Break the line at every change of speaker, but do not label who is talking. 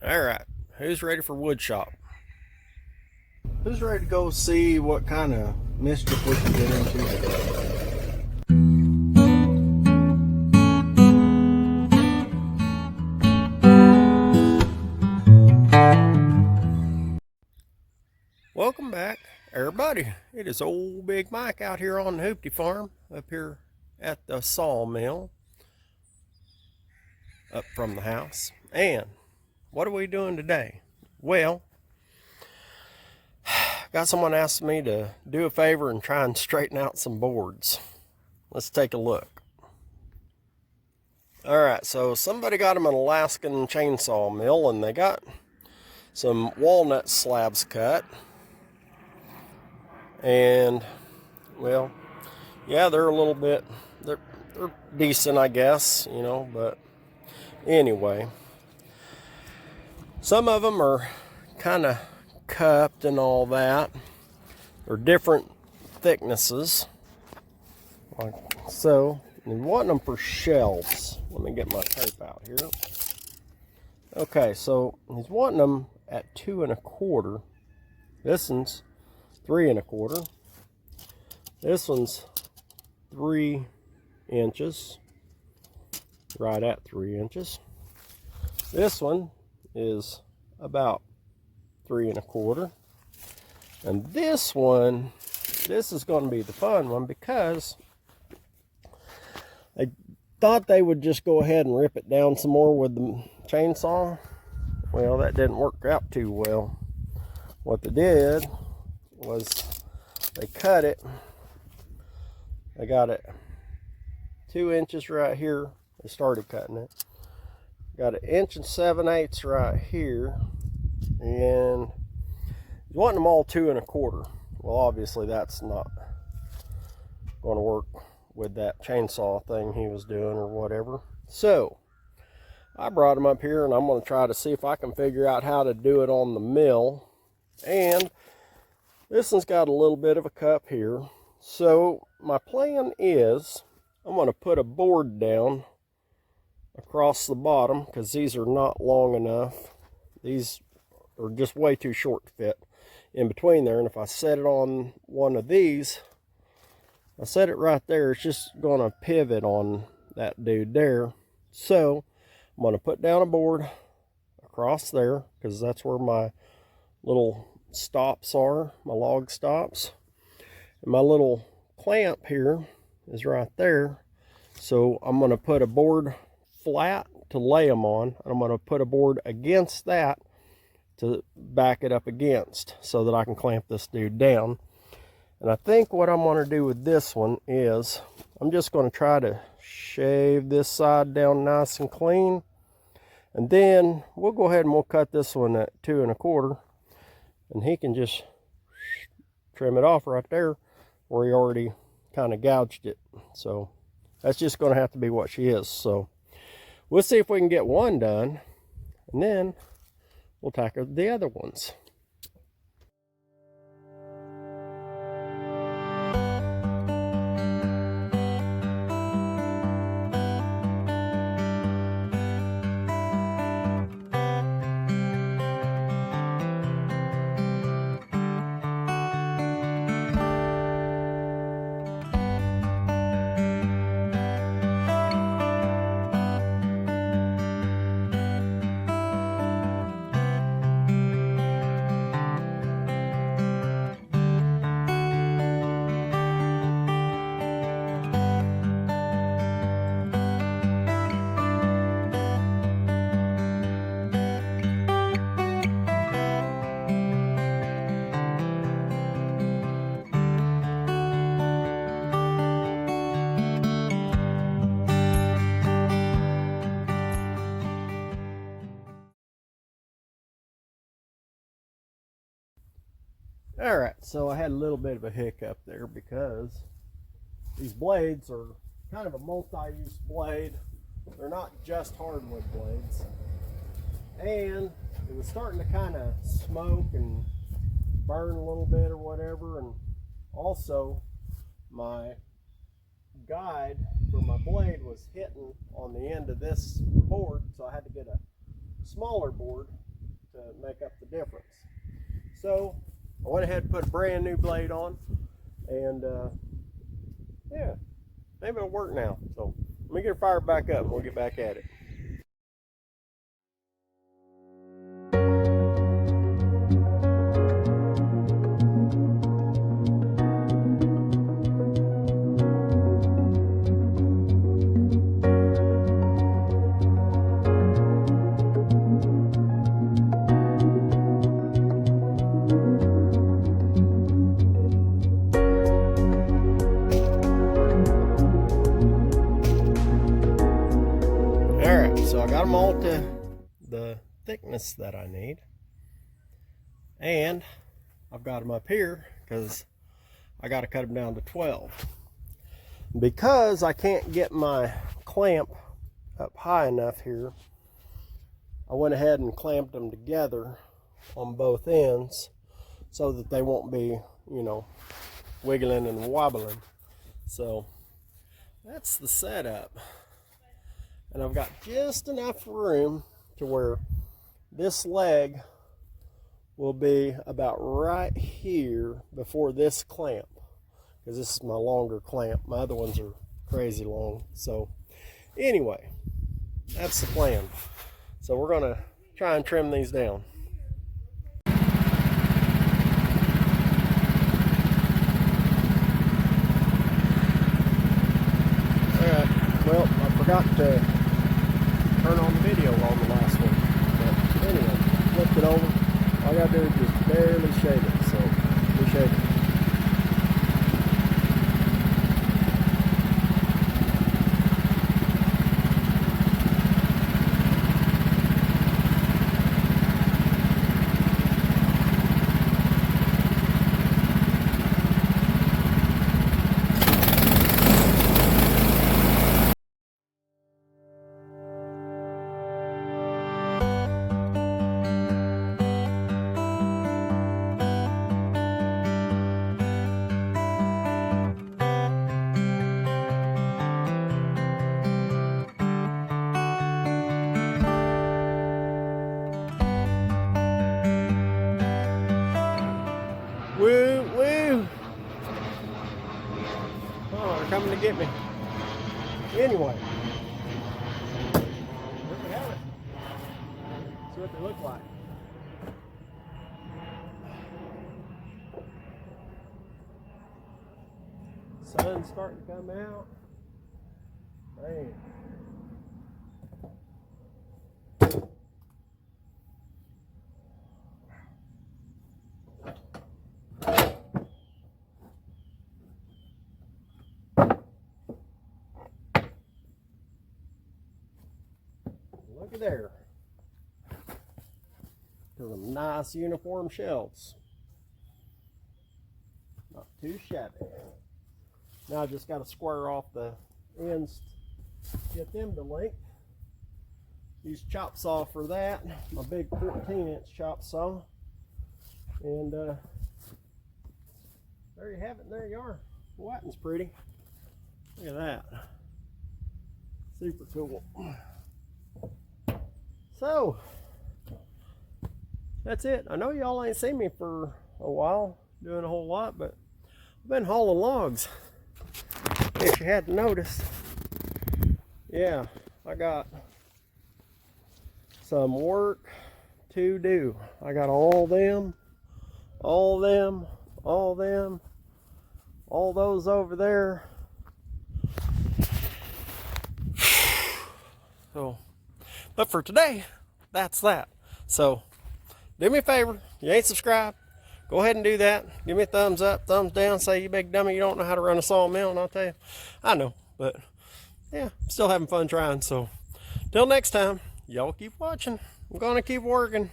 Alright, who's ready for wood shop? Who's ready to go see what kind of mischief we can get into today? Welcome back, everybody. It is old Big Mike out here on the Hoopty farm, up here at the sawmill, up from the house. And what are we doing today? Well, got someone asked me to do a favor and try and straighten out some boards. Let's take a look. Alright, so somebody got them an Alaskan chainsaw mill, and they got some walnut slabs cut. And, well, yeah, they're a little bit, they're decent, I guess, you know, but anyway. Some of them are kind of cupped and all that. They're different thicknesses. Like so. And wanting them for shelves. Let me get my tape out here. Okay, so he's wanting them at 2 1/4. This one's 3 1/4. This one's 3 inches. Right at 3 inches. This one is about 3 1/4. And this one, this is going to be the fun one because I thought they would just go ahead and rip it down some more with the chainsaw. Well, that didn't work out too well. What they did was they cut it. They got it 2 inches right here. They started cutting it. Got 1 7/8 inches right here. And he's wanting them all 2 1/4. Well, obviously that's not going to work with that chainsaw thing he was doing or whatever. So I brought him up here, and I'm going to try to see if I can figure out how to do it on the mill. And this one's got a little bit of a cup here. So my plan is I'm going to put a board down across the bottom because these are not long enough. These are just way too short to fit in between there. And if I set it on one of these, I set it right there, it's just going to pivot on that dude there. So I'm going to put down a board across there because that's where my little stops are, my log stops. And my little clamp here is right there. So I'm going to put a board flat to lay them on. And I'm going to put a board against that to back it up against so that I can clamp this dude down. And I think what I'm going to do with this one is I'm just going to try to shave this side down nice and clean. And then we'll go ahead and we'll cut this one at 2 1/4. And he can just trim it off right there where he already kind of gouged it. So that's just going to have to be what she is. So we'll see if we can get one done. And then we'll tackle the other ones. Alright, so I had a little bit of a hiccup there because these blades are kind of a multi-use blade. They're not just hardwood blades. And it was starting to kind of smoke and burn a little bit or whatever. And also my guide for my blade was hitting on the end of this board, so I had to get a smaller board to make up the difference. So I went ahead and put a brand new blade on, and yeah, maybe it'll work now. So let me get her fired back up and we'll get back at it. So I got them all to the thickness that I need, and I've got them up here because I got to cut them down to 12 because I can't get my clamp up high enough here. I went ahead and clamped them together on both ends so that they won't be, you know, wiggling and wobbling. So that's the setup. And I've got just enough room to where this leg will be about right here before this clamp, because this is my longer clamp. My other ones are crazy long. So anyway, that's the plan. So we're gonna try and trim these down. All right, well, I forgot to turn on the video on the last one, but anyway, flipped it over. All I gotta do is just barely shave it, so we shave it. Woo, woo. Oh, they're coming to get me. Anyway, there we have it. See what they look like. Sun's starting to come out. Man. Look at there. To some nice uniform shelves. Not too shabby. Now I just got to square off the ends, get them to length. Use chop saw for that. My big 14-inch chop saw. And there you have it. And there you are. Whiting's pretty. Look at that. Super cool. So that's it. I know y'all ain't seen me for a while doing a whole lot, but I've been hauling logs, if you hadn't noticed. Yeah, I got some work to do. I got all those over there. So, but for today, that's that. So, do me a favor. You ain't subscribed, go ahead and do that. Give me a thumbs up, thumbs down. Say, you big dummy, you don't know how to run a sawmill. And I'll tell you, I know. But, yeah, I'm still having fun trying. So, till next time, y'all keep watching. I'm going to keep working.